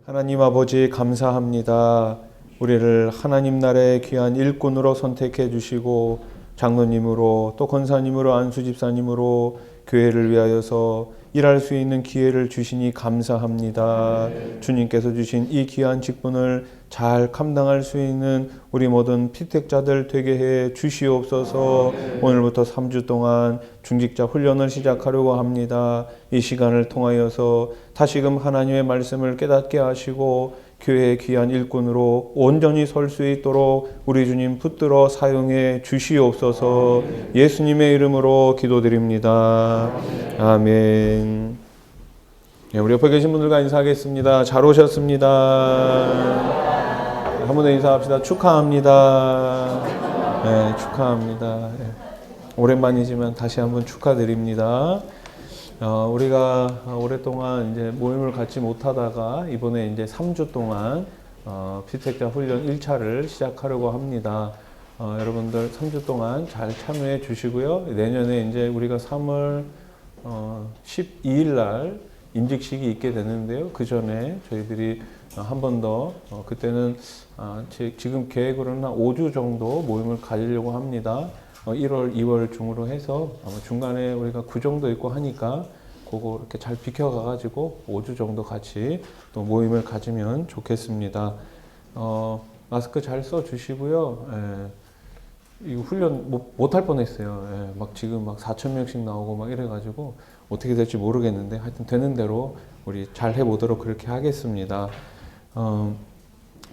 하나님 아버지 감사합니다. 우리를 하나님 나라의 귀한 일꾼으로 선택해 주시고 장로님으로 또 권사님으로 안수 집사님으로 교회를 위하여서 일할 수 있는 기회를 주시니 감사합니다. 주님께서 주신 이 귀한 직분을 잘 감당할 수 있는 우리 모든 피택자들 되게 해 주시옵소서. 오늘부터 3주 동안 중직자 훈련을 시작하려고 합니다. 이 시간을 통하여서 다시금 하나님의 말씀을 깨닫게 하시고 교회의 귀한 일꾼으로 온전히 설 수 있도록 우리 주님 붙들어 사용해 주시옵소서. 예수님의 이름으로 기도드립니다. 아멘. 네, 우리 옆에 계신 분들과 인사하겠습니다. 잘 오셨습니다. 한 번 더 인사합시다. 축하합니다. 네, 축하합니다. 네, 오랜만이지만 다시 한번 축하드립니다. 우리가 오랫동안 이제 모임을 갖지 못하다가 이번에 이제 3주 동안 피택자 훈련 1차를 시작하려고 합니다. 여러분들 3주 동안 잘 참여해 주시고요. 내년에 이제 우리가 3월 12일 날 임직식이 있게 되는데요. 그 전에 저희들이 한 번 더 그때는 지금 계획으로는 한 5주 정도 모임을 가지려고 합니다. 1월, 2월 중으로 해서 아마 중간에 우리가 구정도 있고 하니까 그거 이렇게 잘 비켜가가지고 5주 정도 같이 또 모임을 가지면 좋겠습니다. 마스크 잘 써주시고요. 이 훈련 못할 뻔했어요. 막 지금 막 4,000명씩 나오고 막 이래가지고 어떻게 될지 모르겠는데 하여튼 되는 대로 우리 잘 해보도록 그렇게 하겠습니다.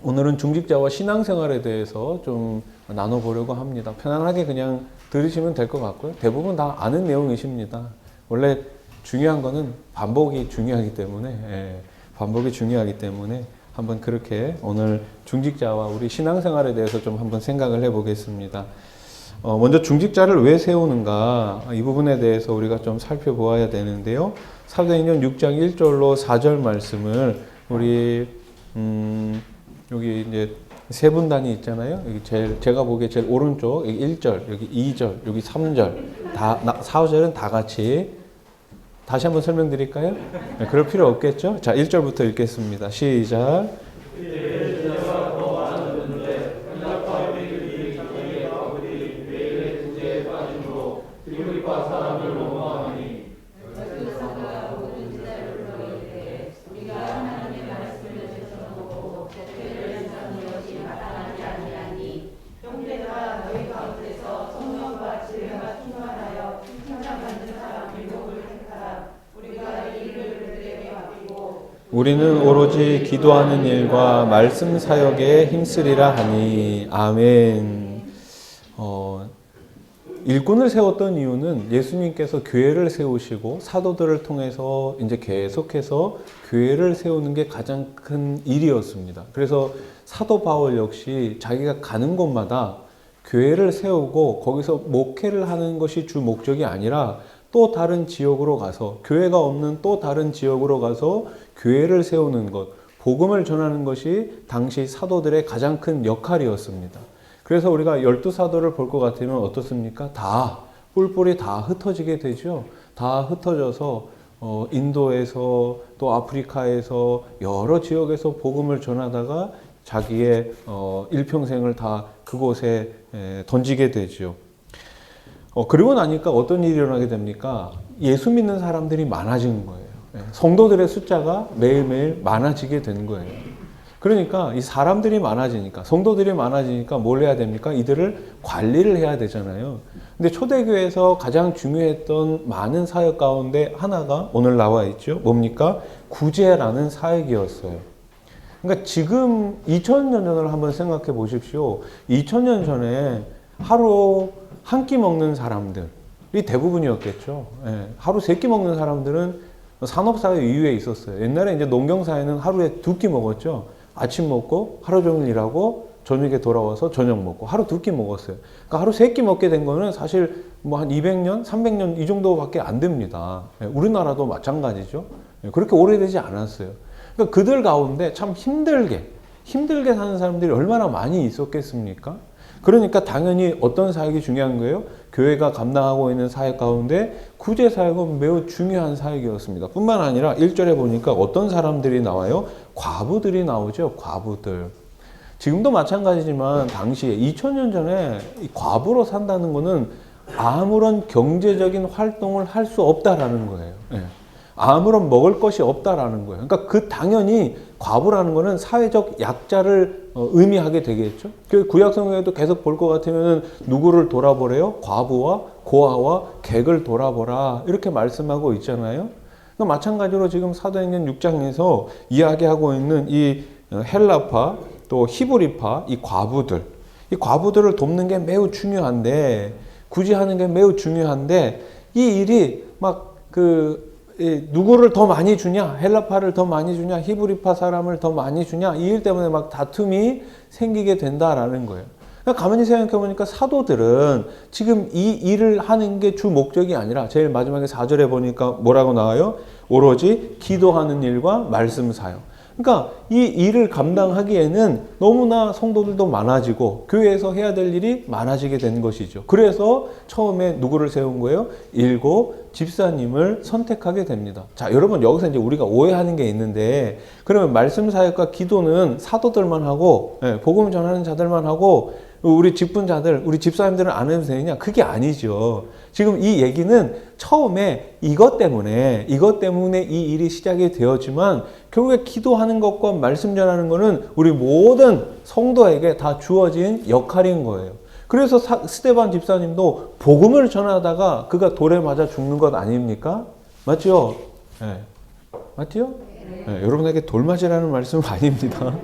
오늘은 중직자와 신앙생활에 대해서 좀 나눠보려고 합니다. 편안하게 그냥 들으시면 될 것 같고요. 대부분 다 아는 내용이십니다. 원래 중요한 거는 반복이 중요하기 때문에 한번 그렇게 오늘 중직자와 우리 신앙생활에 대해서 좀 한번 생각을 해보겠습니다. 먼저 중직자를 왜 세우는가 이 부분에 대해서 우리가 좀 살펴보아야 되는데요. 사도행전 6장 1절로 4절 말씀을 우리 여기 이제 세 분단이 있잖아요. 여기 제가 보기에 제일 오른쪽 여기 1절, 여기 2절, 여기 3절, 4절은 다 같이 다시 한번 설명드릴까요? 네, 그럴 필요 없겠죠? 자, 1절부터 읽겠습니다. 시작. 우리는 오로지 기도하는 일과 말씀 사역에 힘쓰리라 하니. 아멘. 일꾼을 세웠던 이유는 예수님께서 교회를 세우시고 사도들을 통해서 이제 계속해서 교회를 세우는 게 가장 큰 일이었습니다. 그래서 사도 바울 역시 자기가 가는 곳마다 교회를 세우고 거기서 목회를 하는 것이 주 목적이 아니라 또 다른 지역으로 가서 교회가 없는 또 다른 지역으로 가서 교회를 세우는 것, 복음을 전하는 것이 당시 사도들의 가장 큰 역할이었습니다. 그래서 우리가 12사도를 볼 것 같으면 어떻습니까? 다 뿔뿔이 다 흩어지게 되죠. 다 흩어져서 인도에서 또 아프리카에서 여러 지역에서 복음을 전하다가 자기의 일평생을 다 그곳에 던지게 되죠. 그리고 나니까 어떤 일이 일어나게 됩니까? 예수 믿는 사람들이 많아지는 거예요. 성도들의 숫자가 매일매일 많아지게 되는 거예요. 그러니까 이 사람들이 많아지니까, 성도들이 많아지니까 뭘 해야 됩니까? 이들을 관리를 해야 되잖아요. 근데 초대교회에서 가장 중요했던 많은 사역 가운데 하나가 오늘 나와 있죠. 뭡니까? 구제라는 사역이었어요. 그러니까 지금 2000년 전을 한번 생각해 보십시오. 2000년 전에 하루 한 끼 먹는 사람들이 대부분이었겠죠. 하루 3끼 먹는 사람들은 산업사회 이후에 있었어요. 옛날에 이제 농경사회는 하루에 2끼 먹었죠. 아침 먹고 하루 종일 일하고 저녁에 돌아와서 저녁 먹고 하루 2끼 먹었어요. 그러니까 하루 3끼 먹게 된 거는 사실 뭐 한 200년, 300년 이 정도밖에 안 됩니다. 우리나라도 마찬가지죠. 그렇게 오래되지 않았어요. 그러니까 그들 가운데 참 힘들게 사는 사람들이 얼마나 많이 있었겠습니까? 그러니까 당연히 어떤 사역이 중요한 거예요? 교회가 감당하고 있는 사역 가운데 구제 사역은 매우 중요한 사역이었습니다. 뿐만 아니라 1절에 보니까 어떤 사람들이 나와요? 과부들이 나오죠. 과부들. 지금도 마찬가지지만 당시에 2000년 전에 이 과부로 산다는 거는 아무런 경제적인 활동을 할 수 없다라는 거예요. 예. 아무런 먹을 것이 없다라는 거예요. 그러니까 당연히 과부라는 거는 사회적 약자를 의미하게 되겠죠. 그 구약성경에도 계속 볼 것 같으면 누구를 돌아보래요? 과부와 고아와 객을 돌아보라 이렇게 말씀하고 있잖아요. 그러니까 마찬가지로 지금 사도행전 6장에서 이야기하고 있는 이 헬라파 또 히브리파 이 과부들을 돕는 게 매우 중요한데 구제하는 게 매우 중요한데 이 일이 누구를 더 많이 주냐? 헬라파를 더 많이 주냐? 히브리파 사람을 더 많이 주냐? 이 일 때문에 막 다툼이 생기게 된다라는 거예요. 그러니까 가만히 생각해 보니까 사도들은 지금 이 일을 하는 게 주 목적이 아니라 제일 마지막에 4절에 보니까 뭐라고 나와요? 오로지 기도하는 일과 말씀 사역. 그러니까 이 일을 감당하기에는 너무나 성도들도 많아지고 교회에서 해야 될 일이 많아지게 된 것이죠. 그래서 처음에 누구를 세운 거예요? 7 집사님을 선택하게 됩니다. 자, 여러분 여기서 이제 우리가 오해하는 게 있는데 그러면 말씀 사역과 기도는 사도들만 하고 복음 전하는 자들만 하고 우리 직분자들, 우리 집사님들은 안 해도 되느냐? 그게 아니죠. 지금 이 얘기는 처음에 이것 때문에 이 일이 시작이 되었지만 결국에 기도하는 것과 말씀 전하는 것은 우리 모든 성도에게 다 주어진 역할인 거예요. 그래서 스데반 집사님도 복음을 전하다가 그가 돌에 맞아 죽는 것 아닙니까? 맞죠? 네. 맞죠? 네, 여러분에게 돌맞이라는 말씀은 아닙니다.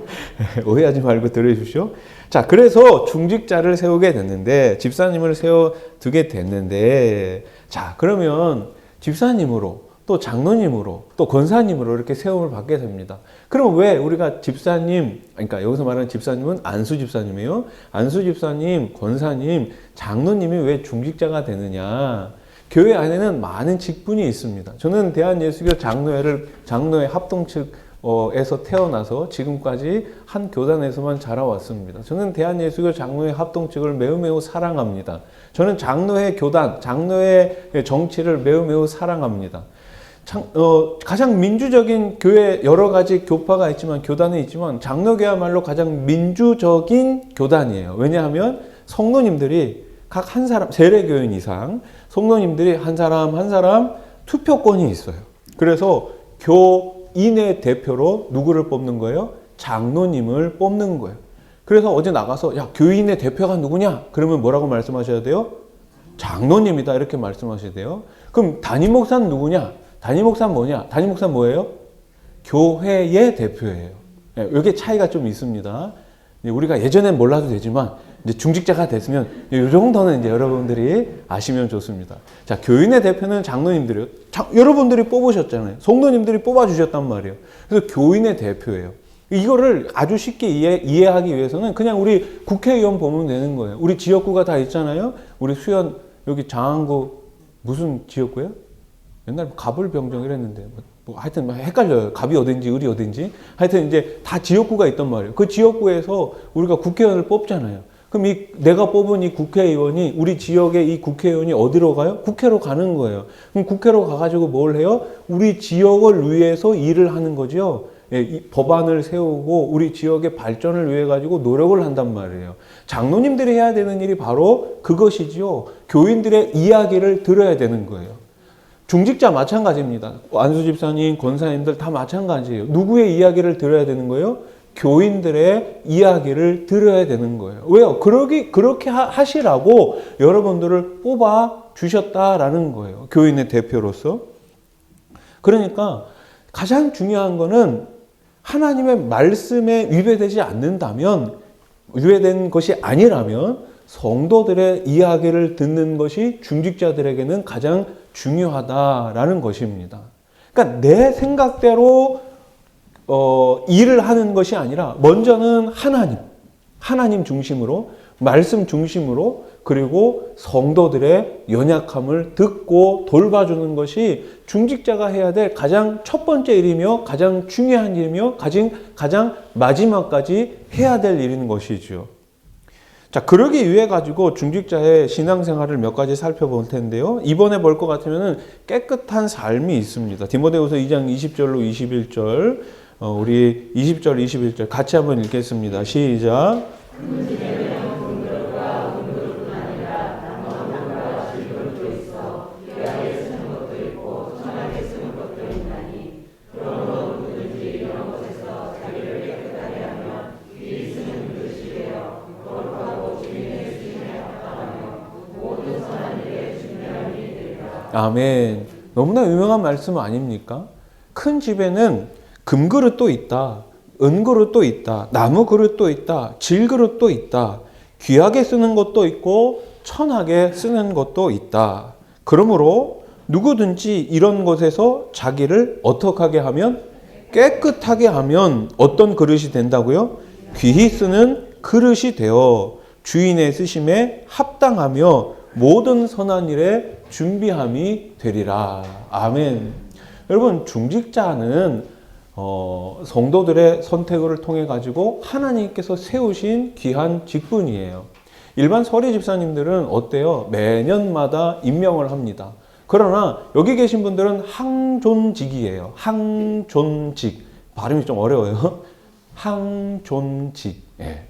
오해하지 말고 들어주십시오. 자, 그래서 중직자를 세우게 됐는데, 집사님을 세워두게 됐는데, 자, 그러면 집사님으로, 또 장로님으로, 또 권사님으로 이렇게 세움을 받게 됩니다. 그럼 왜 우리가 집사님, 그러니까 여기서 말하는 집사님은 안수 집사님이에요. 안수 집사님, 권사님, 장로님이 왜 중직자가 되느냐? 교회 안에는 많은 직분이 있습니다. 저는 대한예수교 장로회 합동 측에서 태어나서 지금까지 한 교단에서만 자라왔습니다. 저는 대한예수교 장로회 합동 측을 매우 사랑합니다. 저는 장로회 교단, 장로회 정치를 매우 사랑합니다. 가장 민주적인 교회 여러 가지 교파가 있지만 교단이 있지만 장로교야말로 가장 민주적인 교단이에요. 왜냐하면 성도님들이 각 한 사람, 세례교인 이상 성도님들이 한 사람 한 사람 투표권이 있어요. 그래서 교인의 대표로 누구를 뽑는 거예요? 장로님을 뽑는 거예요. 그래서 어제 나가서 야, 교인의 대표가 누구냐? 그러면 뭐라고 말씀하셔야 돼요? 장로님이다 이렇게 말씀하셔야 돼요. 그럼 담임 목사는 누구냐? 담임 목사는 뭐냐? 담임 목사는 뭐예요? 교회의 대표예요. 이게 차이가 좀 있습니다. 우리가 예전엔 몰라도 되지만 이제 중직자가 됐으면 이 정도는 이제 여러분들이 아시면 좋습니다. 자, 교인의 대표는 장로님들이요. 여러분들이 뽑으셨잖아요. 성도님들이 뽑아주셨단 말이에요. 그래서 교인의 대표예요. 이거를 아주 쉽게 이해하기 위해서는 그냥 우리 국회의원 보면 되는 거예요. 우리 지역구가 다 있잖아요. 우리 수원 여기 장안구 무슨 지역구예요? 옛날 갑을병정 이랬는데 하여튼 헷갈려요. 갑이 어딘지 을이 어딘지. 하여튼 이제 다 지역구가 있단 말이에요. 그 지역구에서 우리가 국회의원을 뽑잖아요. 그럼 내가 뽑은 이 국회의원이 우리 지역의 이 국회의원이 어디로 가요? 국회로 가는 거예요. 그럼 국회로 가가지고 뭘 해요? 우리 지역을 위해서 일을 하는 거죠. 이 법안을 세우고 우리 지역의 발전을 위해 가지고 노력을 한단 말이에요. 장로님들이 해야 되는 일이 바로 그것이죠. 교인들의 이야기를 들어야 되는 거예요. 중직자 마찬가지입니다. 안수 집사님, 권사님들 다 마찬가지예요. 누구의 이야기를 들어야 되는 거예요? 교인들의 이야기를 들어야 되는 거예요. 왜요? 그렇게 하시라고 여러분들을 뽑아 주셨다라는 거예요. 교인의 대표로서. 그러니까 가장 중요한 거는 하나님의 말씀에 위배되지 않는다면, 위배된 것이 아니라면 성도들의 이야기를 듣는 것이 중직자들에게는 가장 중요하다라는 것입니다. 그러니까 내 생각대로 일을 하는 것이 아니라 먼저는 하나님 중심으로, 말씀 중심으로, 그리고 성도들의 연약함을 듣고 돌봐주는 것이 중직자가 해야 될 가장 첫 번째 일이며 가장 중요한 일이며 가장 마지막까지 해야 될 일인 것이죠. 자, 그러기 위해 가지고 중직자의 신앙생활을 몇 가지 살펴볼 텐데요. 이번에 볼 것 같으면은 깨끗한 삶이 있습니다. 디모데후서 2장 20절로 21절, 우리 20절, 21절 같이 한번 읽겠습니다. 시작. 아멘. 너무나 유명한 말씀 아닙니까? 큰 집에는 금그릇도 있다, 은그릇도 있다, 나무 그릇도 있다, 질그릇도 있다, 귀하게 쓰는 것도 있고 천하게 쓰는 것도 있다. 그러므로 누구든지 이런 것에서 자기를 어떻게 하게 하면? 깨끗하게 하면 어떤 그릇이 된다고요? 귀히 쓰는 그릇이 되어 주인의 쓰심에 합당하며 모든 선한 일에 준비함이 되리라. 아멘. 여러분, 중직자는 성도들의 선택을 통해 가지고 하나님께서 세우신 귀한 직분이에요. 일반 서리 집사님들은 어때요? 매년마다 임명을 합니다. 그러나 여기 계신 분들은 항존직이에요. 항존직. 발음이 좀 어려워요. 항존직. 예.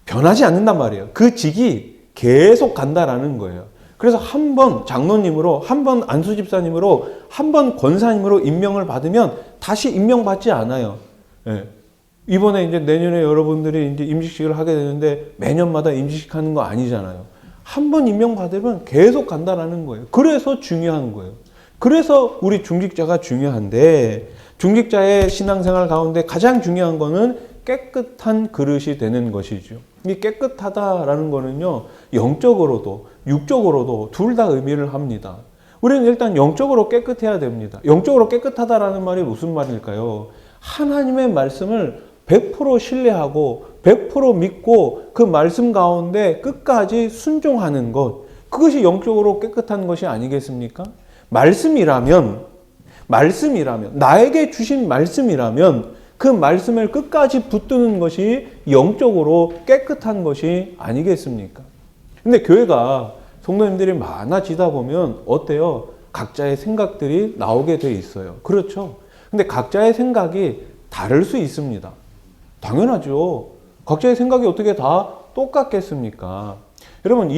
변하지 않는단 말이에요. 그 직이 계속 간다라는 거예요. 그래서 한 번 장로님으로, 한 번 안수집사님으로, 한 번 권사님으로 임명을 받으면 다시 임명받지 않아요. 예. 이번에 이제 내년에 여러분들이 이제 임직식을 하게 되는데 매년마다 임직식 하는 거 아니잖아요. 한 번 임명받으면 계속 간다라는 거예요. 그래서 중요한 거예요. 그래서 우리 중직자가 중요한데, 중직자의 신앙생활 가운데 가장 중요한 거는 깨끗한 그릇이 되는 것이죠. 이 깨끗하다라는 거는요, 영적으로도 육적으로도 둘 다 의미를 합니다. 우리는 일단 영적으로 깨끗해야 됩니다. 영적으로 깨끗하다라는 말이 무슨 말일까요? 하나님의 말씀을 100% 신뢰하고 100% 믿고 그 말씀 가운데 끝까지 순종하는 것, 그것이 영적으로 깨끗한 것이 아니겠습니까? 말씀이라면 나에게 주신 말씀이라면 그 말씀을 끝까지 붙드는 것이 영적으로 깨끗한 것이 아니겠습니까? 근데 교회가 성도님들이 많아지다 보면 어때요? 각자의 생각들이 나오게 돼 있어요. 그렇죠? 근데 각자의 생각이 다를 수 있습니다. 당연하죠. 각자의 생각이 어떻게 다 똑같겠습니까? 여러분,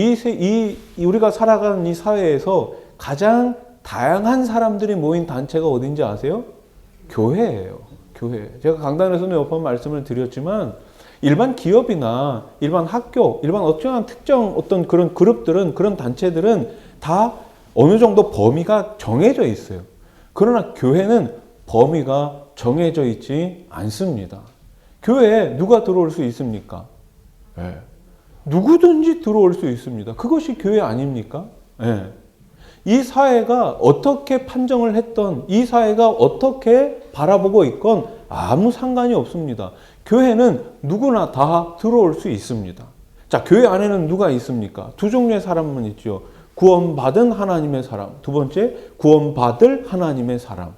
우리가 살아가는 이 사회에서 가장 다양한 사람들이 모인 단체가 어딘지 아세요? 교회예요. 교회. 제가 강단에서는 몇 번 말씀을 드렸지만 일반 기업이나 일반 학교, 일반 어쩌한 특정 어떤 그런 그룹들은, 그런 단체들은 다 어느 정도 범위가 정해져 있어요. 그러나 교회는 범위가 정해져 있지 않습니다. 교회에 누가 들어올 수 있습니까? 네. 누구든지 들어올 수 있습니다. 그것이 교회 아닙니까? 네. 이 사회가 어떻게 판정을 했던, 이 사회가 어떻게 바라보고 있건 아무 상관이 없습니다. 교회는 누구나 다 들어올 수 있습니다. 자, 교회 안에는 누가 있습니까? 두 종류의 사람은 있죠. 구원받은 하나님의 사람. 두 번째, 구원받을 하나님의 사람.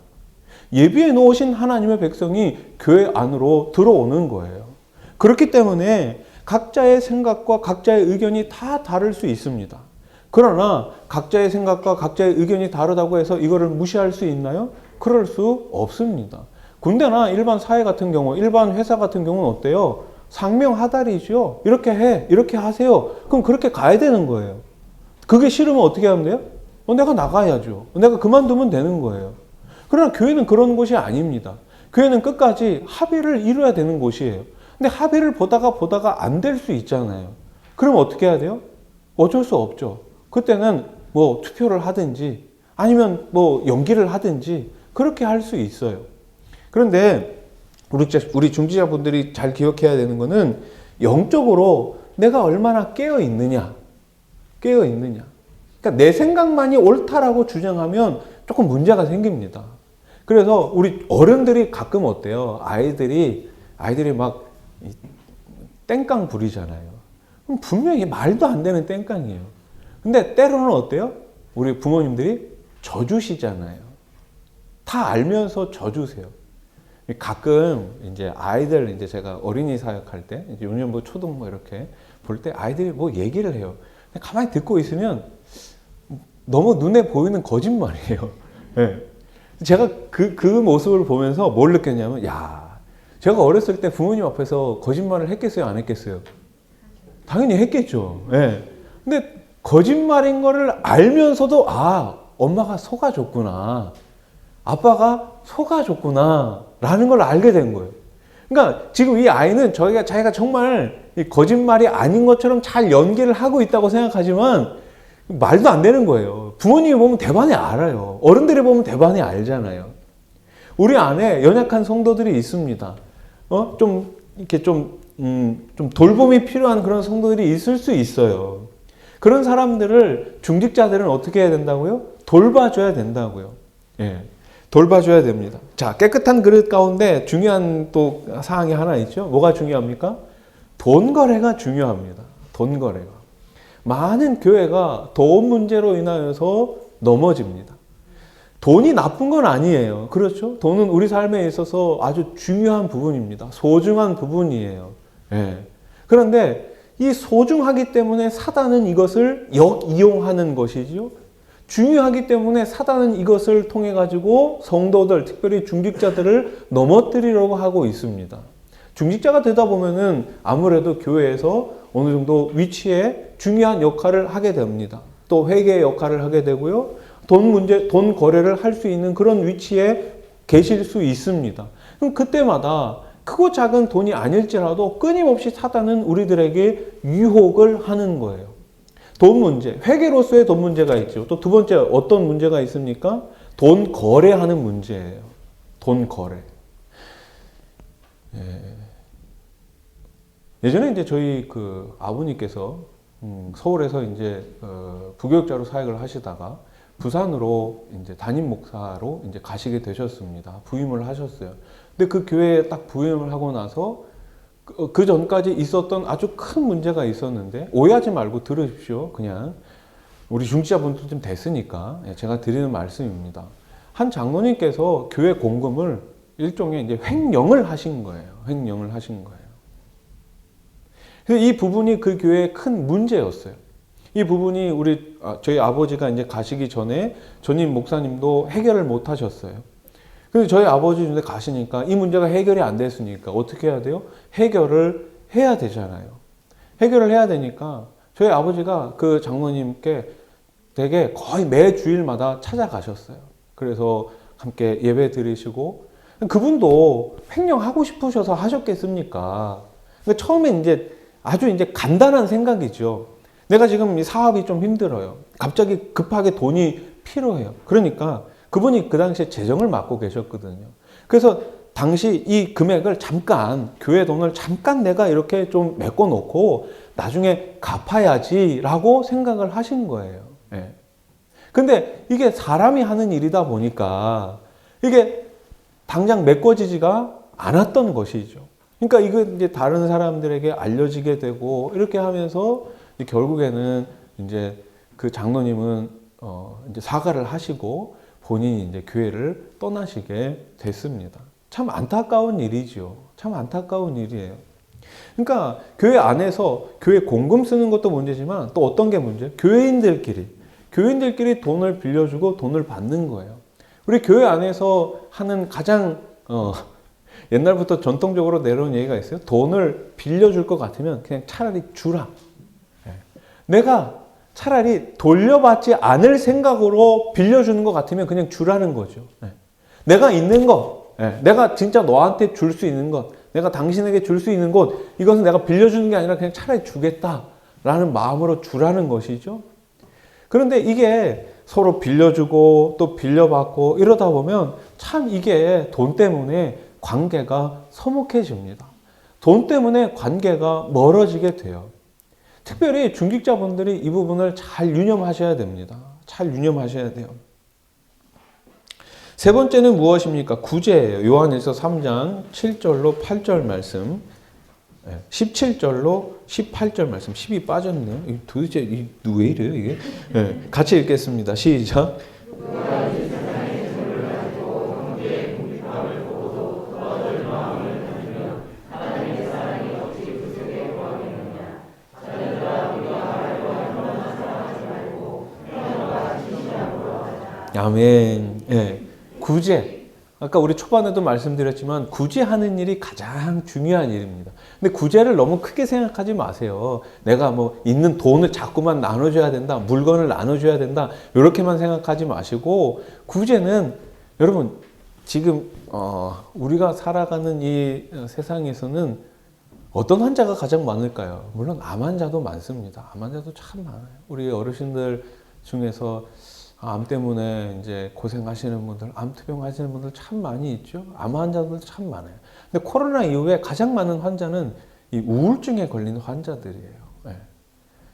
예비해 놓으신 하나님의 백성이 교회 안으로 들어오는 거예요. 그렇기 때문에 각자의 생각과 각자의 의견이 다 다를 수 있습니다. 그러나 각자의 생각과 각자의 의견이 다르다고 해서 이거를 무시할 수 있나요? 그럴 수 없습니다. 군대나 일반 사회 같은 경우, 일반 회사 같은 경우는 어때요? 상명하달이죠. 이렇게 해, 이렇게 하세요. 그럼 그렇게 가야 되는 거예요. 그게 싫으면 어떻게 하면 돼요? 내가 나가야죠. 내가 그만두면 되는 거예요. 그러나 교회는 그런 곳이 아닙니다. 교회는 끝까지 합의를 이루어야 되는 곳이에요. 근데 합의를 보다가 안 될 수 있잖아요. 그럼 어떻게 해야 돼요? 어쩔 수 없죠. 그때는 뭐 투표를 하든지 아니면 뭐 연기를 하든지 그렇게 할 수 있어요. 그런데 우리 중지자분들이 잘 기억해야 되는 거는 영적으로 내가 얼마나 깨어 있느냐. 그러니까 내 생각만이 옳다라고 주장하면 조금 문제가 생깁니다. 그래서 우리 어른들이 가끔 어때요? 아이들이 막 땡깡 부리잖아요. 그럼 분명히 말도 안 되는 땡깡이에요. 근데 때로는 어때요? 우리 부모님들이 져주시잖아요. 다 알면서 져주세요. 가끔 이제 아이들 이제 제가 어린이 사역할 때 이제 유년부 초등 뭐 이렇게 볼 때 아이들이 뭐 얘기를 해요. 가만히 듣고 있으면 너무 눈에 보이는 거짓말이에요. 네. 제가 그 모습을 보면서 뭘 느꼈냐면, 야, 제가 어렸을 때 부모님 앞에서 거짓말을 했겠어요, 안 했겠어요? 당연히 했겠죠. 네. 근데 거짓말인 거를 알면서도, 아, 엄마가 속아줬구나. 아빠가 속아줬구나. 라는 걸 알게 된 거예요. 그러니까 지금 이 아이는 자기가 정말 거짓말이 아닌 것처럼 잘 연기를 하고 있다고 생각하지만 말도 안 되는 거예요. 부모님이 보면 대반에 알아요. 어른들이 보면 대반에 알잖아요. 우리 안에 연약한 성도들이 있습니다. 좀 이렇게 좀 돌봄이 필요한 그런 성도들이 있을 수 있어요. 그런 사람들을 중직자들은 어떻게 해야 된다고요? 돌봐줘야 된다고요. 예. 돌봐줘야 됩니다. 자, 깨끗한 그릇 가운데 중요한 또 사항이 하나 있죠. 뭐가 중요합니까? 돈 거래가 중요합니다. 돈 거래가. 많은 교회가 돈 문제로 인하여서 넘어집니다. 돈이 나쁜 건 아니에요. 그렇죠? 돈은 우리 삶에 있어서 아주 중요한 부분입니다. 소중한 부분이에요. 예. 그런데 이 소중하기 때문에 사단은 이것을 역이용하는 것이죠. 중요하기 때문에 사단은 이것을 통해 가지고 성도들, 특별히 중직자들을 넘어뜨리려고 하고 있습니다. 중직자가 되다 보면은 아무래도 교회에서 어느 정도 위치에 중요한 역할을 하게 됩니다. 또 회계의 역할을 하게 되고요. 돈 거래를 할 수 있는 그런 위치에 계실 수 있습니다. 그럼 그때마다 크고 작은 돈이 아닐지라도 끊임없이 사단은 우리들에게 유혹을 하는 거예요. 돈 문제, 회계로서의 돈 문제가 있죠. 또 두 번째 어떤 문제가 있습니까? 돈 거래하는 문제예요. 돈 거래. 예전에 이제 저희 그 아버님께서 서울에서 이제 부교육자로 사역을 하시다가 부산으로 이제 담임 목사로 이제 가시게 되셨습니다. 부임을 하셨어요. 근데 그 교회에 딱 부임을 하고 나서 그 전까지 있었던 아주 큰 문제가 있었는데, 오해하지 말고 들으십시오. 그냥 우리 중지자분들 좀 됐으니까 제가 드리는 말씀입니다. 한 장로님께서 교회 공금을 일종의 이제 횡령을 하신 거예요. 횡령을 하신 거예요. 그래서 이 부분이 그 교회의 큰 문제였어요. 이 부분이 저희 아버지가 이제 가시기 전에 전임 목사님도 해결을 못 하셨어요. 그래서 저희 아버지 군데 가시니까 이 문제가 해결이 안 됐으니까 어떻게 해야 돼요? 해결을 해야 되잖아요. 해결을 해야 되니까 저희 아버지가 그 장로님께 되게 거의 매 주일마다 찾아가셨어요. 그래서 함께 예배 드리시고, 그분도 횡령하고 싶으셔서 하셨겠습니까? 그러니까 처음에 이제 아주 이제 간단한 생각이죠. 내가 지금 이 사업이 좀 힘들어요. 갑자기 급하게 돈이 필요해요. 그러니까 그분이 그 당시에 재정을 맡고 계셨거든요. 그래서 당시 이 금액을 잠깐, 교회 돈을 잠깐 내가 이렇게 좀 메꿔 놓고 나중에 갚아야지라고 생각을 하신 거예요. 예. 근데 이게 사람이 하는 일이다 보니까 이게 당장 메꿔지지가 않았던 것이죠. 그러니까 이거 이제 다른 사람들에게 알려지게 되고 이렇게 하면서 결국에는 이제 그 장로님은 이제 사과를 하시고 본인이 이제 교회를 떠나시게 됐습니다. 참 안타까운 일이죠. 참 안타까운 일이에요. 그러니까 교회 안에서 교회 공금 쓰는 것도 문제지만 또 어떤 게 문제예요? 교회인들끼리 돈을 빌려주고 돈을 받는 거예요. 우리 교회 안에서 하는 가장 옛날부터 전통적으로 내려온 얘기가 있어요. 돈을 빌려줄 것 같으면 그냥 차라리 주라. 내가 차라리 돌려받지 않을 생각으로 빌려주는 것 같으면 그냥 주라는 거죠. 내가 있는 것, 내가 진짜 너한테 줄 수 있는 것, 내가 당신에게 줄 수 있는 것, 이것은 내가 빌려주는 게 아니라 그냥 차라리 주겠다라는 마음으로 주라는 것이죠. 그런데 이게 서로 빌려주고 또 빌려받고 이러다 보면 참 이게 돈 때문에 관계가 서먹해집니다. 돈 때문에 관계가 멀어지게 돼요. 특별히 중직자분들이 이 부분을 잘 유념하셔야 됩니다. 잘 유념하셔야 돼요. 세 번째는 무엇입니까? 구제예요. 요한일서 3장 7절로 8절 말씀, 17절로 18절 말씀. 10이 빠졌네요. 도대체 왜 이래요 이게? 같이 읽겠습니다. 시작. 아멘. 예. 구제. 아까 우리 초반에도 말씀드렸지만 구제하는 일이 가장 중요한 일입니다. 근데 구제를 너무 크게 생각하지 마세요. 내가 뭐 있는 돈을 자꾸만 나눠줘야 된다, 물건을 나눠줘야 된다, 이렇게만 생각하지 마시고, 구제는 여러분 지금 우리가 살아가는 이 세상에서는 어떤 환자가 가장 많을까요? 물론 암 환자도 많습니다. 암 환자도 참 많아요. 우리 어르신들 중에서 암 때문에 이제 고생하시는 분들, 암투병 하시는 분들 참 많이 있죠. 암 환자들 참 많아요. 근데 코로나 이후에 가장 많은 환자는 이 우울증에 걸린 환자들이에요. 네.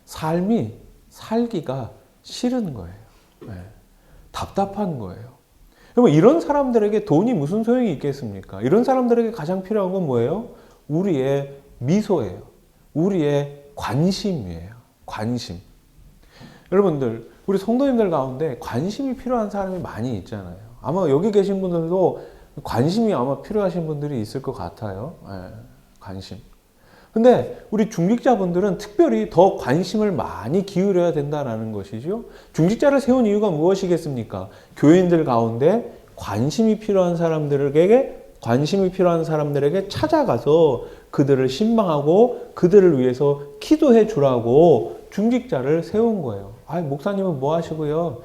삶이 살기가 싫은 거예요. 네. 답답한 거예요. 그러면 이런 사람들에게 돈이 무슨 소용이 있겠습니까? 이런 사람들에게 가장 필요한 건 뭐예요? 우리의 미소예요. 우리의 관심이에요. 관심. 여러분들, 우리 성도님들 가운데 관심이 필요한 사람이 많이 있잖아요. 아마 여기 계신 분들도 관심이 아마 필요하신 분들이 있을 것 같아요. 관심. 근데 우리 중직자분들은 특별히 더 관심을 많이 기울여야 된다는 것이죠. 중직자를 세운 이유가 무엇이겠습니까? 교인들 가운데 관심이 필요한 사람들에게 찾아가서 그들을 신방하고 그들을 위해서 기도해 주라고 중직자를 세운 거예요. 목사님은 뭐 하시고요?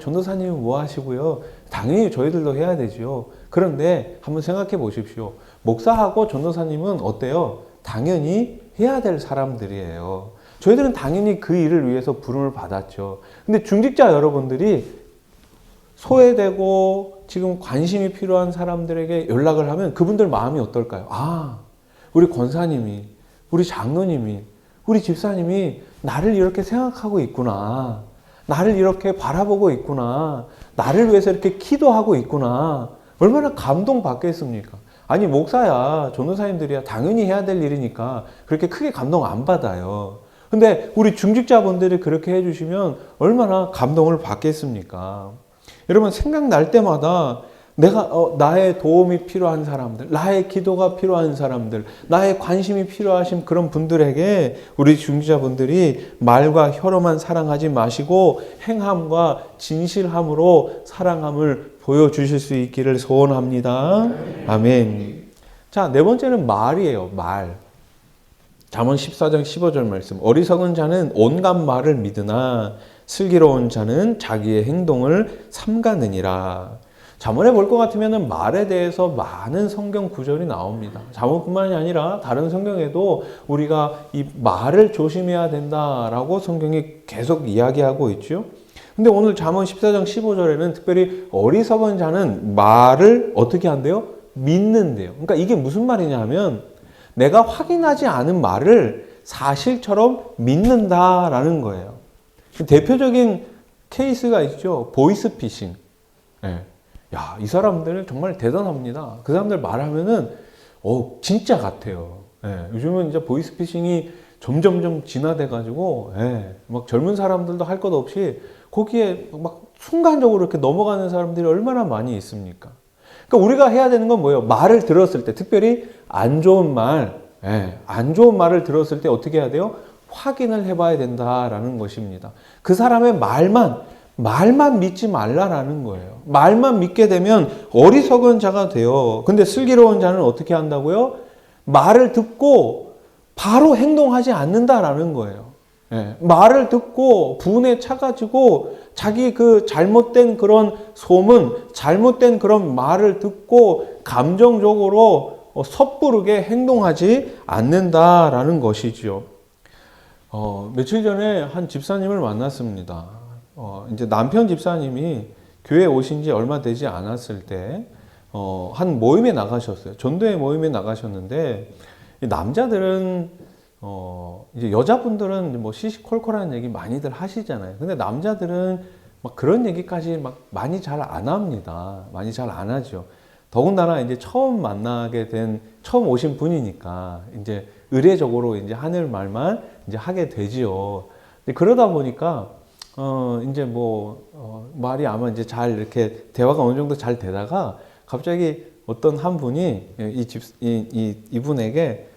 전도사님은 뭐 하시고요? 당연히 저희들도 해야 되죠. 그런데 한번 생각해 보십시오. 목사하고 전도사님은 어때요? 당연히 해야 될 사람들이에요. 저희들은 당연히 그 일을 위해서 부름을 받았죠. 근데 중직자 여러분들이 소외되고 지금 관심이 필요한 사람들에게 연락을 하면 그분들 마음이 어떨까요? 우리 권사님이, 우리 장로님이, 우리 집사님이 나를 이렇게 생각하고 있구나. 나를 이렇게 바라보고 있구나. 나를 위해서 이렇게 기도하고 있구나. 얼마나 감동받겠습니까? 아니, 목사야, 전도사님들이야 당연히 해야 될 일이니까 그렇게 크게 감동 안 받아요. 근데 우리 중직자분들이 그렇게 해주시면 얼마나 감동을 받겠습니까? 여러분, 생각날 때마다 나의 도움이 필요한 사람들, 나의 기도가 필요한 사람들, 나의 관심이 필요하신 그런 분들에게 우리 중직자분들이 말과 혀로만 사랑하지 마시고 행함과 진실함으로 사랑함을 보여주실 수 있기를 소원합니다. 아멘. 자, 네 번째는 말이에요. 말. 잠언 14장 15절 말씀. 어리석은 자는 온갖 말을 믿으나 슬기로운 자는 자기의 행동을 삼가느니라. 잠언에 볼 것 같으면 말에 대해서 많은 성경 구절이 나옵니다. 잠언뿐만이 아니라 다른 성경에도 우리가 이 말을 조심해야 된다라고 성경이 계속 이야기하고 있죠. 근데 오늘 잠언 14장 15절에는 특별히 어리석은 자는 말을 어떻게 한대요? 믿는데요. 그러니까 이게 무슨 말이냐 하면 내가 확인하지 않은 말을 사실처럼 믿는다라는 거예요. 대표적인 케이스가 있죠. 보이스피싱. 야, 이 사람들 정말 대단합니다. 그 사람들 말하면은 진짜 같아요. 요즘은 이제 보이스피싱이 점점점 진화돼가지고 막 젊은 사람들도 할 것 없이 거기에 막 순간적으로 이렇게 넘어가는 사람들이 얼마나 많이 있습니까? 그러니까 우리가 해야 되는 건 뭐예요? 말을 들었을 때, 특별히 안 좋은 말을 들었을 때 어떻게 해야 돼요? 확인을 해봐야 된다라는 것입니다. 그 사람의 말만 믿지 말라라는 거예요. 말만 믿게 되면 어리석은 자가 돼요. 근데 슬기로운 자는 어떻게 한다고요? 말을 듣고 바로 행동하지 않는다라는 거예요. 말을 듣고 분에 차가지고 자기 그 잘못된 그런 소문, 잘못된 그런 말을 듣고 감정적으로 섣부르게 행동하지 않는다라는 것이죠. 며칠 전에 한 집사님을 만났습니다. 이제 남편 집사님이 교회에 오신 지 얼마 되지 않았을 때, 한 모임에 나가셨어요. 전도회 모임에 나가셨는데, 남자들은, 이제 여자분들은 뭐 시시콜콜한 얘기 많이들 하시잖아요. 근데 남자들은 막 그런 얘기까지 막 많이 잘 안 합니다. 많이 잘 안 하죠. 더군다나 이제 처음 오신 분이니까, 이제 의례적으로 이제 하늘 말만 이제 하게 되지요. 그러다 보니까, 이제 말이 아마 이제 잘 이렇게 대화가 어느 정도 잘 되다가 갑자기 어떤 한 분이 이분에게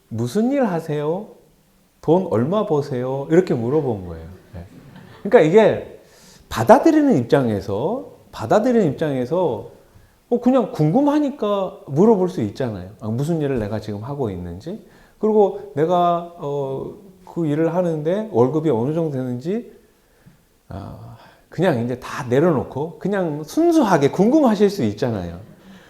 무슨 일 하세요? 돈 얼마 버세요? 이렇게 물어본 거예요. 그러니까 이게 받아들이는 입장에서 받아들이는 입장에서 그냥 궁금하니까 물어볼 수 있잖아요. 무슨 일을 내가 지금 하고 있는지, 그리고 내가 그 일을 하는데 월급이 어느 정도 되는지 그냥 이제 다 내려놓고 그냥 순수하게 궁금하실 수 있잖아요.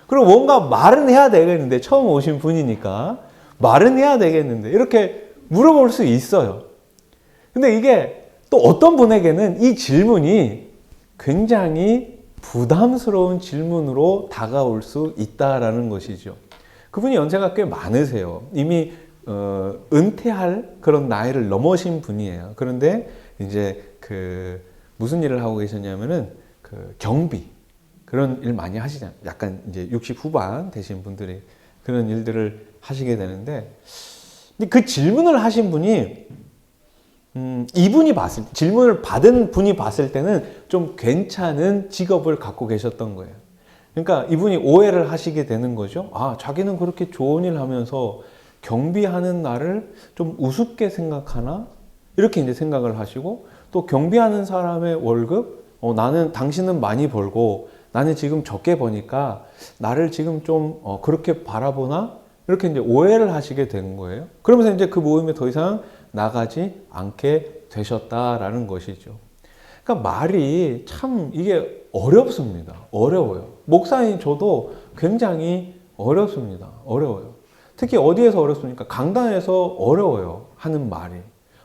그리고 뭔가 말은 해야 되겠는데, 처음 오신 분이니까 말은 해야 되겠는데 이렇게 물어볼 수 있어요. 근데 이게 또 어떤 분에게는 이 질문이 굉장히 부담스러운 질문으로 다가올 수 있다라는 것이죠. 그분이 연세가 꽤 많으세요. 이미 은퇴할 그런 나이를 넘으신 분이에요. 그런데 이제 무슨 일을 하고 계셨냐면은 경비 그런 일 많이 하시잖아요. 약간 이제 60 후반 되신 분들이 그런 일들을 하시게 되는데, 근데 그 질문을 하신 분이 이분이 질문을 받은 분이 봤을 때는 좀 괜찮은 직업을 갖고 계셨던 거예요. 그러니까 이분이 오해를 하시게 되는 거죠. 자기는 그렇게 좋은 일 하면서 경비하는 나를 좀 우습게 생각하나? 이렇게 이제 생각을 하시고, 또 경비하는 사람의 월급, 당신은 많이 벌고 나는 지금 적게 버니까 나를 지금 좀 그렇게 바라보나? 이렇게 이제 오해를 하시게 되는 거예요. 그러면서 이제 그 모임에 더 이상 나가지 않게 되셨다라는 것이죠. 그러니까 말이 참 이게 어렵습니다. 어려워요. 목사인 저도 굉장히 어렵습니다. 어려워요. 특히 어디에서 어렵습니까? 강단에서 어려워요. 하는 말이.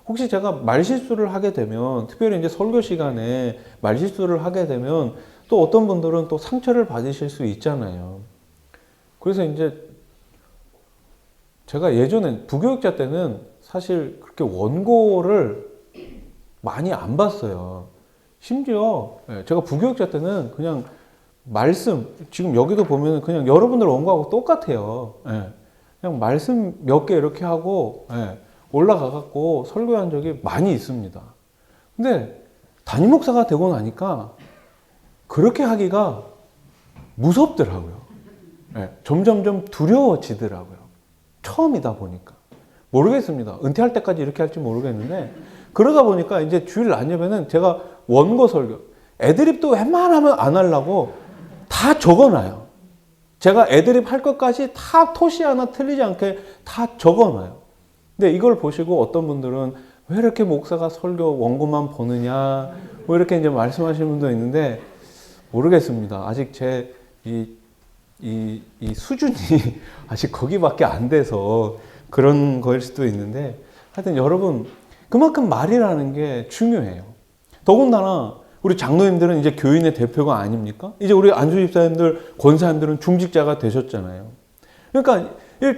혹시 제가 말실수를 하게 되면, 특별히 이제 설교 시간에 말실수를 하게 되면 또 어떤 분들은 또 상처를 받으실 수 있잖아요. 그래서 이제 제가 예전에 부교육자 때는 사실 그렇게 원고를 많이 안 봤어요. 심지어 제가 부교육자 때는 그냥 말씀, 지금 여기도 보면 그냥 여러분들 원고하고 똑같아요. 그냥 말씀 몇 개 이렇게 하고 올라가 갖고 설교한 적이 많이 있습니다. 근데 담임 목사가 되고 나니까 그렇게 하기가 무섭더라고요. 점점점 두려워지더라고요. 처음이다 보니까. 모르겠습니다. 은퇴할 때까지 이렇게 할지 모르겠는데, 그러다 보니까 이제 주일 낮 예배는 제가 원고 설교, 애드립도 웬만하면 안 하려고 다 적어놔요. 제가 애드립 할 것까지 다 토시 하나 틀리지 않게 다 적어놔요. 근데 이걸 보시고 어떤 분들은 왜 이렇게 목사가 설교 원고만 보느냐, 뭐 이렇게 이제 말씀하시는 분도 있는데, 모르겠습니다. 아직 제 이 수준이 아직 거기밖에 안 돼서 그런 거일 수도 있는데, 하여튼 여러분, 그만큼 말이라는 게 중요해요. 더군다나 우리 장로님들은 이제 교인의 대표가 아닙니까? 이제 우리 안수 집사님들, 권사님들은 중직자가 되셨잖아요. 그러니까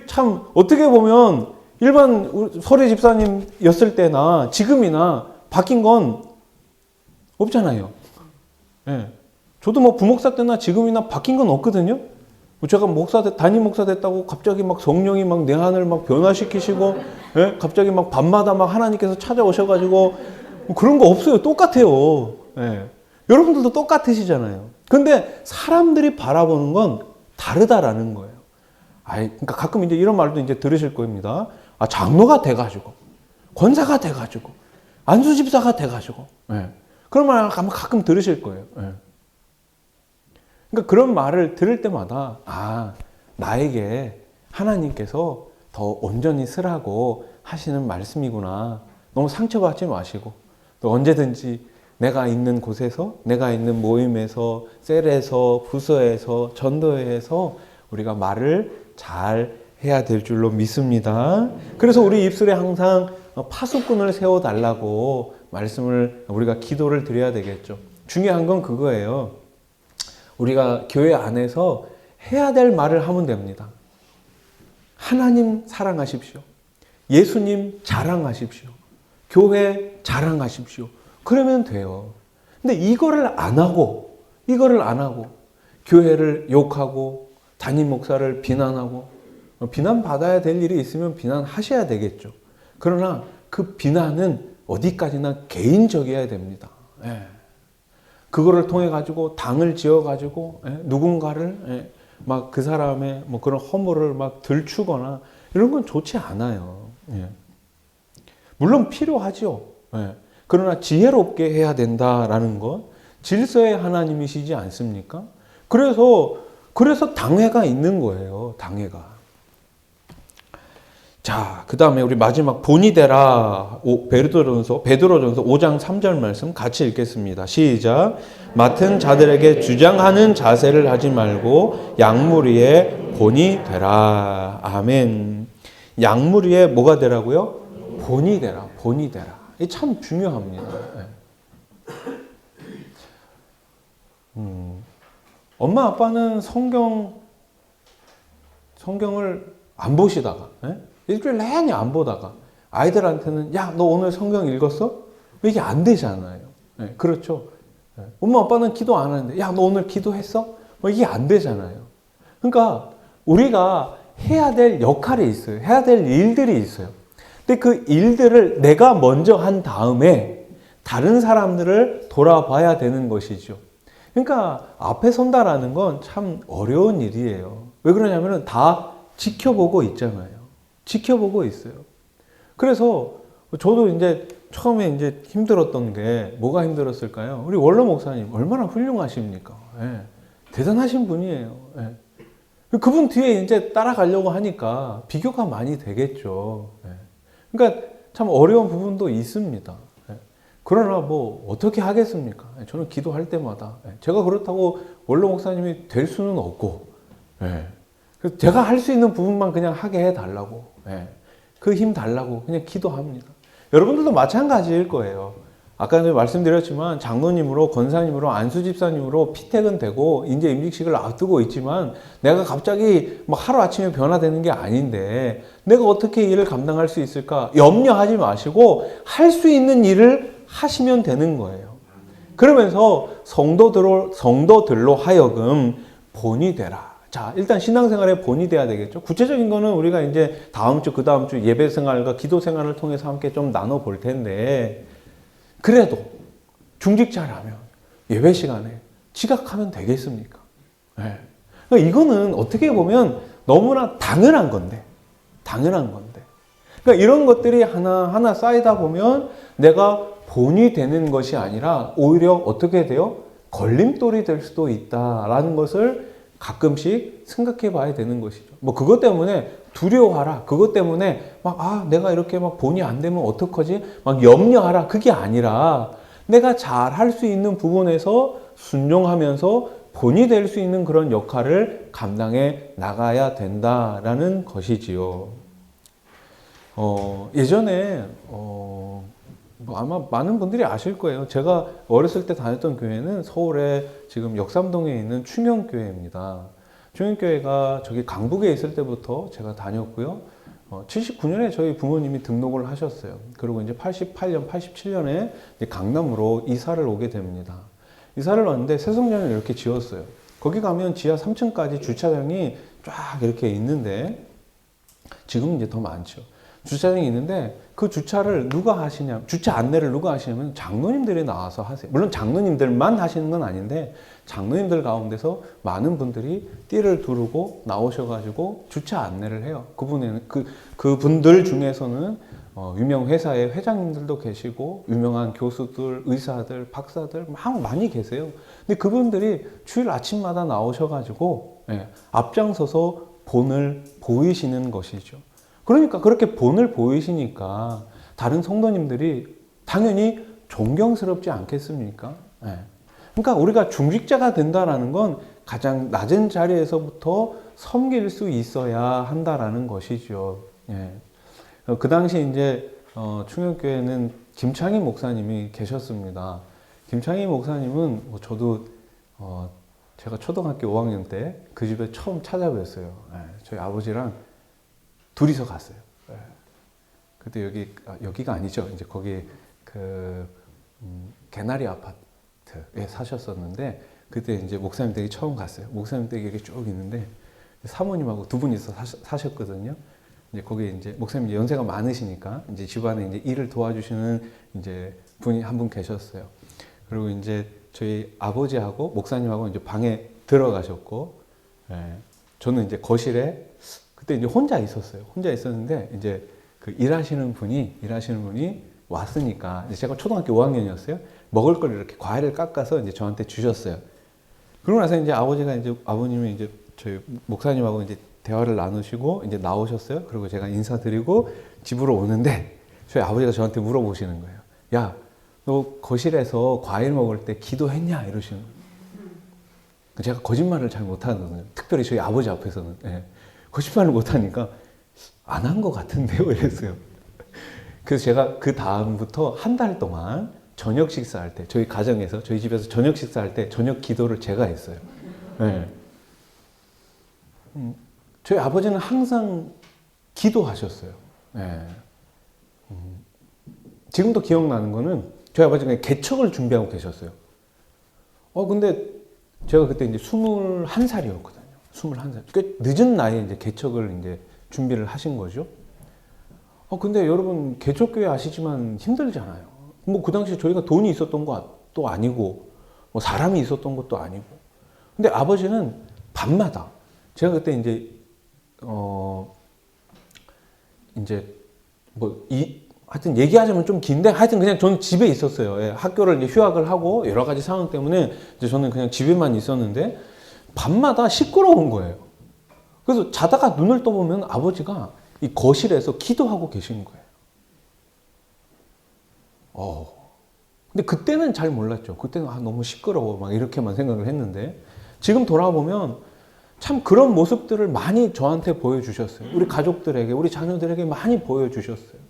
참 어떻게 보면 일반 설의 집사님이었을 때나 지금이나 바뀐 건 없잖아요. 저도 뭐 부목사 때나 지금이나 바뀐 건 없거든요. 제가 담임 목사 됐다고 갑자기 막 성령이 막 내 안을 막 변화시키시고, 갑자기 막 밤마다 막 하나님께서 찾아오셔가지고 뭐 그런 거 없어요. 똑같아요. 여러분들도 똑같으시잖아요. 근데 사람들이 바라보는 건 다르다라는 거예요. 그러니까 가끔 이제 이런 말도 이제 들으실 겁니다. 장로가 돼가지고, 권사가 돼가지고, 안수집사가 돼가지고, 그런 말 가끔 들으실 거예요. 그러니까 그런 말을 들을 때마다 나에게 하나님께서 더 온전히 쓰라고 하시는 말씀이구나. 너무 상처받지 마시고, 또 언제든지 내가 있는 곳에서, 내가 있는 모임에서, 셀에서, 부서에서, 전도회에서 우리가 말을 잘 해야 될 줄로 믿습니다. 그래서 우리 입술에 항상 파수꾼을 세워달라고 말씀을, 우리가 기도를 드려야 되겠죠. 중요한 건 그거예요. 우리가 교회 안에서 해야 될 말을 하면 됩니다. 하나님 사랑하십시오. 예수님 자랑하십시오. 교회 자랑하십시오. 그러면 돼요. 근데 이거를 안 하고 교회를 욕하고 담임 목사를 비난하고, 비난받아야 될 일이 있으면 비난하셔야 되겠죠. 그러나 그 비난은 어디까지나 개인적이어야 됩니다. 그거를 통해 가지고 당을 지어 가지고 누군가를 막 그 사람의 뭐 그런 허물을 막 들추거나 이런 건 좋지 않아요. 물론 필요하죠. 그러나 지혜롭게 해야 된다라는 것, 질서의 하나님이시지 않습니까? 그래서 당회가 있는 거예요. 당회가. 자, 그 다음에 우리 마지막 본이 되라. 베드로전서 5장 3절 말씀 같이 읽겠습니다. 시작. 맡은 자들에게 주장하는 자세를 하지 말고 양무리의 본이 되라. 아멘. 양무리의 뭐가 되라고요? 본이 되라. 본이 되라. 이게 참 중요합니다. 엄마 아빠는 성경을 안 보시다가 일주일 내내 안 보다가 아이들한테는 야, 너 오늘 성경 읽었어? 이게 안 되잖아요. 그렇죠. 엄마 아빠는 기도 안 하는데 야, 너 오늘 기도했어? 이게 안 되잖아요. 그러니까 우리가 해야 될 역할이 있어요. 해야 될 일들이 있어요. 근데 그 일들을 내가 먼저 한 다음에 다른 사람들을 돌아봐야 되는 것이죠. 그러니까 앞에 선다라는 건 참 어려운 일이에요. 왜 그러냐면 다 지켜보고 있잖아요. 지켜보고 있어요. 그래서 저도 이제 처음에 이제 힘들었던 게 뭐가 힘들었을까요? 우리 원로 목사님 얼마나 훌륭하십니까? 대단하신 분이에요. 그분 뒤에 이제 따라가려고 하니까 비교가 많이 되겠죠. 그러니까 참 어려운 부분도 있습니다. 그러나 뭐 어떻게 하겠습니까? 저는 기도할 때마다 제가 그렇다고 원로 목사님이 될 수는 없고 제가 할 수 있는 부분만 그냥 하게 해달라고 그 힘 달라고 그냥 기도합니다. 여러분들도 마찬가지일 거예요. 아까 말씀드렸지만 장로님으로 권사님으로 안수집사님으로 피택은 되고 이제 임직식을 앞두고 있지만 내가 갑자기 막 하루아침에 변화되는 게 아닌데 내가 어떻게 일을 감당할 수 있을까 염려하지 마시고 할 수 있는 일을 하시면 되는 거예요. 그러면서 성도들로 하여금 본이 되라. 자, 일단 신앙생활에 본이 돼야 되겠죠. 구체적인 거는 우리가 이제 다음 주, 그 다음 주 예배 생활과 기도 생활을 통해서 함께 좀 나눠 볼 텐데, 그래도 중직자라면 예배 시간에 지각하면 되겠습니까? 그러니까 이거는 어떻게 보면 너무나 당연한 건데. 그러니까 이런 것들이 하나하나 쌓이다 보면 내가 본이 되는 것이 아니라 오히려 어떻게 돼요? 걸림돌이 될 수도 있다라는 것을 가끔씩 생각해 봐야 되는 것이죠. 뭐 그것 때문에 두려워하라. 그것 때문에 내가 이렇게 막 본이 안 되면 어떡하지? 막 염려하라. 그게 아니라 내가 잘 할 수 있는 부분에서 순종하면서 본이 될 수 있는 그런 역할을 감당해 나가야 된다라는 것이지요. 예전에 아마 많은 분들이 아실 거예요. 제가 어렸을 때 다녔던 교회는 서울에 지금 역삼동에 있는 충영교회입니다. 충영교회가 저기 강북에 있을 때부터 제가 다녔고요. 79년에 저희 부모님이 등록을 하셨어요. 그리고 이제 88년, 87년에 강남으로 이사를 오게 됩니다. 이사를 왔는데 새성전을 이렇게 지었어요. 거기 가면 지하 3층까지 주차장이 쫙 이렇게 있는데 지금은 이제 더 많죠. 주차장이 있는데 그 주차를 누가 하시냐, 주차 안내를 누가 하시냐면 장로님들이 나와서 하세요. 물론 장로님들만 하시는 건 아닌데 장로님들 가운데서 많은 분들이 띠를 두르고 나오셔가지고 주차 안내를 해요. 그분들 중에서는 유명 회사의 회장님들도 계시고 유명한 교수들, 의사들, 박사들 많이 계세요. 근데 그분들이 주일 아침마다 나오셔가지고 앞장서서 본을 보이시는 것이죠. 그러니까 그렇게 본을 보이시니까 다른 성도님들이 당연히 존경스럽지 않겠습니까? 그러니까 우리가 중직자가 된다라는 건 가장 낮은 자리에서부터 섬길 수 있어야 한다라는 것이죠. 그 당시 이제 충영교회는 김창희 목사님이 계셨습니다. 김창희 목사님은 저도 제가 초등학교 5학년 때 그 집에 처음 찾아뵀어요. 저희 아버지랑 둘이서 갔어요. 그때 여기가 아니죠. 이제 거기 개나리 아파트에 사셨었는데 그때 이제 목사님 댁에 처음 갔어요. 목사님 댁에 이렇게 쭉 있는데 사모님하고 두 분이서 사셨거든요. 이제 거기 이제 목사님 연세가 많으시니까 이제 집안에 이제 일을 도와주시는 이제 분이 한 분 계셨어요. 그리고 이제 저희 아버지하고 목사님하고 이제 방에 들어가셨고, 저는 이제 거실에 그때 이제 혼자 있었어요. 혼자 있었는데 이제 그 일하시는 분이 왔으니까 이제 제가 초등학교 5학년이었어요. 먹을 걸 이렇게 과일을 깎아서 이제 저한테 주셨어요. 그러고 나서 이제 아버님이 이제 저희 목사님하고 이제 대화를 나누시고 이제 나오셨어요. 그리고 제가 인사드리고 집으로 오는데 저희 아버지가 저한테 물어보시는 거예요. 야, 너 거실에서 과일 먹을 때 기도했냐? 이러시는 거예요. 제가 거짓말을 잘 못하거든요. 특별히 저희 아버지 앞에서는. 예. 거짓말을 못하니까 안 한 것 같은데요? 이랬어요. 그래서 제가 그 다음부터 한 달 동안 저녁 식사할 때, 저희 가정에서, 저희 집에서 저녁 식사할 때 저녁 기도를 제가 했어요. 예. 저희 아버지는 항상 기도하셨어요. 예. 지금도 기억나는 거는 저희 아버지가 개척을 준비하고 계셨어요. 근데 제가 그때 이제 21살이었거든요. 21살. 꽤 늦은 나이에 이제 개척을 이제 준비를 하신 거죠. 근데 여러분, 개척교회 아시지만 힘들잖아요. 뭐 그 당시에 저희가 돈이 있었던 것도 아니고, 뭐 사람이 있었던 것도 아니고. 근데 아버지는 밤마다, 제가 그때 이제, 하여튼 얘기하자면 좀 긴데, 하여튼 그냥 저는 집에 있었어요. 예, 학교를 이제 휴학을 하고 여러 가지 상황 때문에 이제 저는 그냥 집에만 있었는데, 밤마다 시끄러운 거예요. 그래서 자다가 눈을 떠보면 아버지가 이 거실에서 기도하고 계신 거예요. 근데 그때는 잘 몰랐죠. 그때는 너무 시끄러워 막 이렇게만 생각을 했는데, 지금 돌아보면 참 그런 모습들을 많이 저한테 보여주셨어요. 우리 가족들에게, 우리 자녀들에게 많이 보여주셨어요.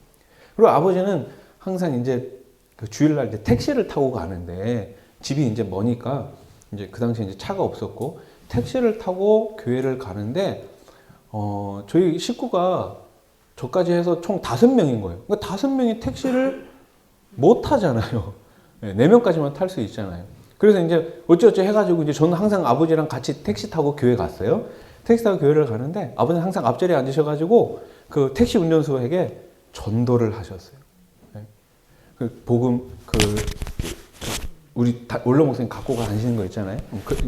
그리고 아버지는 항상 이제 그 주일날 이제 택시를 타고 가는데, 집이 이제 머니까 이제 그 당시에 이제 차가 없었고 택시를 타고 교회를 가는데, 저희 식구가 저까지 해서 총 5명인 거예요. 그러니까 5명이 택시를 못 타잖아요. 4명까지만 탈 수 있잖아요. 그래서 이제 어찌어찌 해가지고 이제 저는 항상 아버지랑 같이 택시 타고 교회 갔어요. 택시 타고 교회를 가는데 아버지는 항상 앞자리에 앉으셔가지고 그 택시 운전수에게 전도를 하셨어요. 그 복음, 우리 원로 목사님 갖고 가시는 거 있잖아요.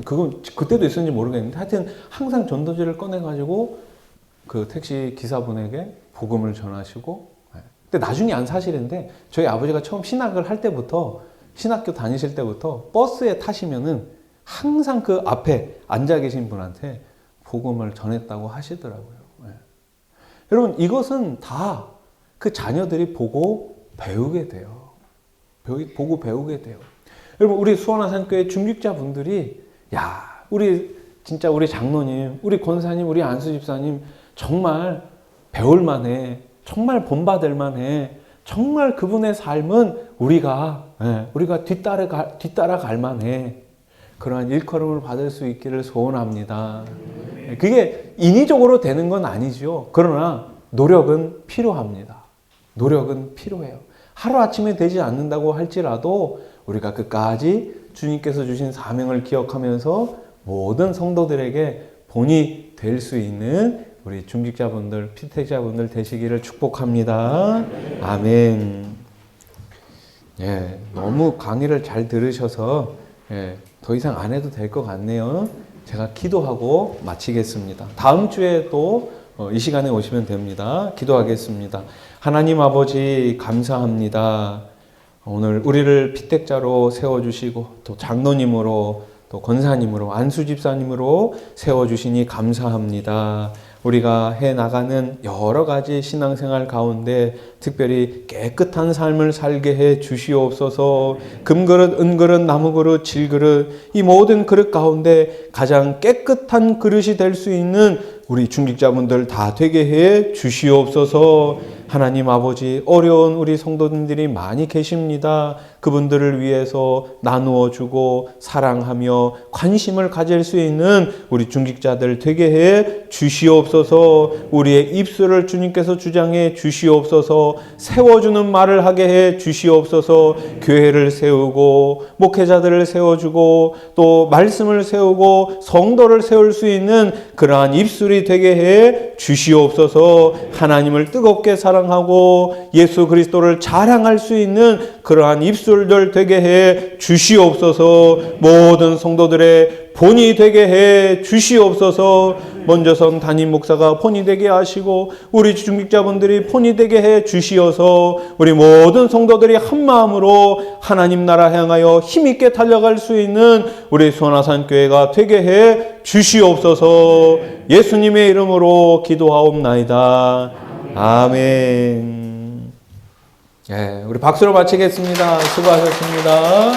그건 그때도 있었는지 모르겠는데 하여튼 항상 전도지를 꺼내가지고 그 택시 기사분에게 복음을 전하시고. 근데 나중에 안 사실인데 저희 아버지가 처음 신학을 할 때부터, 신학교 다니실 때부터 버스에 타시면은 항상 그 앞에 앉아 계신 분한테 복음을 전했다고 하시더라고요. 여러분, 이것은 다 그 자녀들이 보고 배우게 돼요. 보고 배우게 돼요. 여러분, 우리 수원아산교회 중직자분들이, 우리 장로님, 우리 권사님, 우리 안수집사님 정말 배울만해, 정말 본받을만해, 정말 그분의 삶은 우리가 뒤따라갈 만해. 그러한 일컬음을 받을 수 있기를 소원합니다. 그게 인위적으로 되는 건 아니죠. 그러나 노력은 필요합니다. 노력은 필요해요. 하루아침에 되지 않는다고 할지라도 우리가 끝까지 주님께서 주신 사명을 기억하면서 모든 성도들에게 본이 될 수 있는 우리 중직자분들, 피택자분들 되시기를 축복합니다. 아멘. 너무 강의를 잘 들으셔서 더 이상 안 해도 될 것 같네요. 제가 기도하고 마치겠습니다. 다음 주에 또 이 시간에 오시면 됩니다. 기도하겠습니다. 하나님 아버지, 감사합니다. 오늘 우리를 피택자로 세워주시고 또 장로님으로 또 권사님으로 안수집사님으로 세워주시니 감사합니다. 우리가 해나가는 여러 가지 신앙생활 가운데 특별히 깨끗한 삶을 살게 해 주시옵소서. 금그릇, 은그릇, 나무그릇, 질그릇, 이 모든 그릇 가운데 가장 깨끗한 그릇이 될 수 있는 우리 중직자분들 다 되게 해 주시옵소서. 하나님 아버지, 어려운 우리 성도님들이 많이 계십니다. 그분들을 위해서 나누어 주고 사랑하며 관심을 가질 수 있는 우리 중직자들 되게 해 주시옵소서. 우리의 입술을 주님께서 주장해 주시옵소서. 세워주는 말을 하게 해 주시옵소서. 교회를 세우고 목회자들을 세워주고 또 말씀을 세우고 성도를 세울 수 있는 그러한 입술이 되게 해 주시옵소서. 하나님을 뜨겁게 사랑하고 예수 그리스도를 자랑할 수 있는 그러한 입술들 되게 해 주시옵소서. 모든 성도들의 본이 되게 해 주시옵소서. 먼저선 담임 목사가 본이 되게 하시고 우리 중직자분들이 본이 되게 해 주시어서 우리 모든 성도들이 한 마음으로 하나님 나라 향하여 힘있게 달려갈 수 있는 우리 수원아산 교회가 되게 해 주시옵소서. 예수님의 이름으로 기도하옵나이다. 아멘. 우리 박수로 마치겠습니다. 수고하셨습니다.